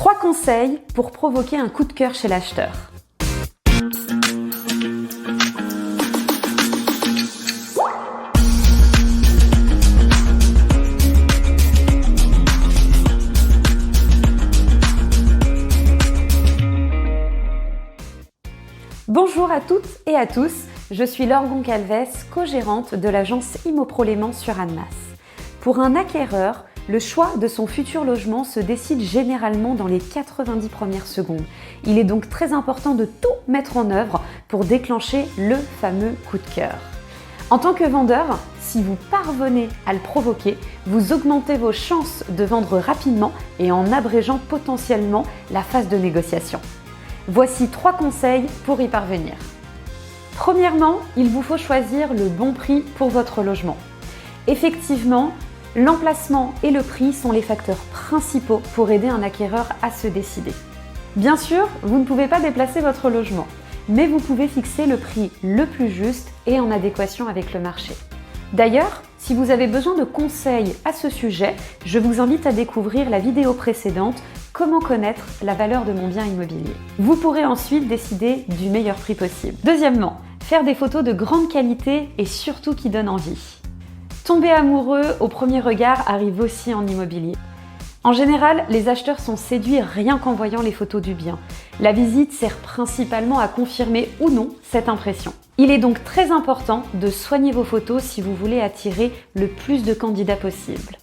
3 conseils pour provoquer un coup de cœur chez l'acheteur. Bonjour à toutes et à tous, je suis Laure Goncalves, co-gérante de l'agence Immopro Léman sur Annemasse. Pour un acquéreur, le choix de son futur logement se décide généralement dans les 90 premières secondes. Il est donc très important de tout mettre en œuvre pour déclencher le fameux coup de cœur. En tant que vendeur, si vous parvenez à le provoquer, vous augmentez vos chances de vendre rapidement et en abrégeant potentiellement la phase de négociation. Voici 3 conseils pour y parvenir. Premièrement, il vous faut choisir le bon prix pour votre logement. Effectivement, l'emplacement et le prix sont les facteurs principaux pour aider un acquéreur à se décider. Bien sûr, vous ne pouvez pas déplacer votre logement, mais vous pouvez fixer le prix le plus juste et en adéquation avec le marché. D'ailleurs, si vous avez besoin de conseils à ce sujet, je vous invite à découvrir la vidéo précédente « Comment connaître la valeur de mon bien immobilier ». Vous pourrez ensuite décider du meilleur prix possible. Deuxièmement, faire des photos de grande qualité et surtout qui donnent envie. Tomber amoureux au premier regard arrive aussi en immobilier. En général, les acheteurs sont séduits rien qu'en voyant les photos du bien. La visite sert principalement à confirmer ou non cette impression. Il est donc très important de soigner vos photos si vous voulez attirer le plus de candidats possible.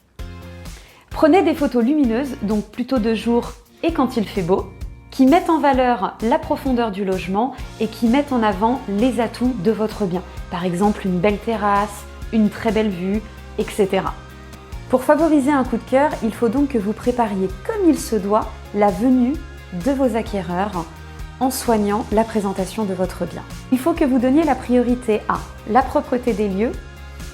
Prenez des photos lumineuses, donc plutôt de jour et quand il fait beau, qui mettent en valeur la profondeur du logement et qui mettent en avant les atouts de votre bien. Par exemple, une belle terrasse, une très belle vue, etc. Pour favoriser un coup de cœur, il faut donc que vous prépariez comme il se doit la venue de vos acquéreurs en soignant la présentation de votre bien. Il faut que vous donniez la priorité à la propreté des lieux,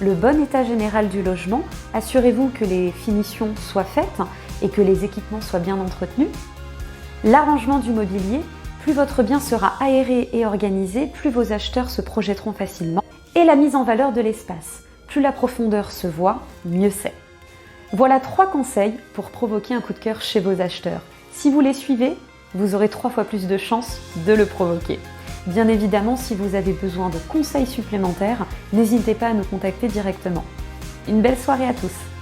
le bon état général du logement, assurez-vous que les finitions soient faites et que les équipements soient bien entretenus, l'arrangement du mobilier, plus votre bien sera aéré et organisé, plus vos acheteurs se projetteront facilement, et la mise en valeur de l'espace. Plus la profondeur se voit, mieux c'est. Voilà 3 conseils pour provoquer un coup de cœur chez vos acheteurs. Si vous les suivez, vous aurez 3 fois plus de chances de le provoquer. Bien évidemment, si vous avez besoin de conseils supplémentaires, n'hésitez pas à nous contacter directement. Une belle soirée à tous!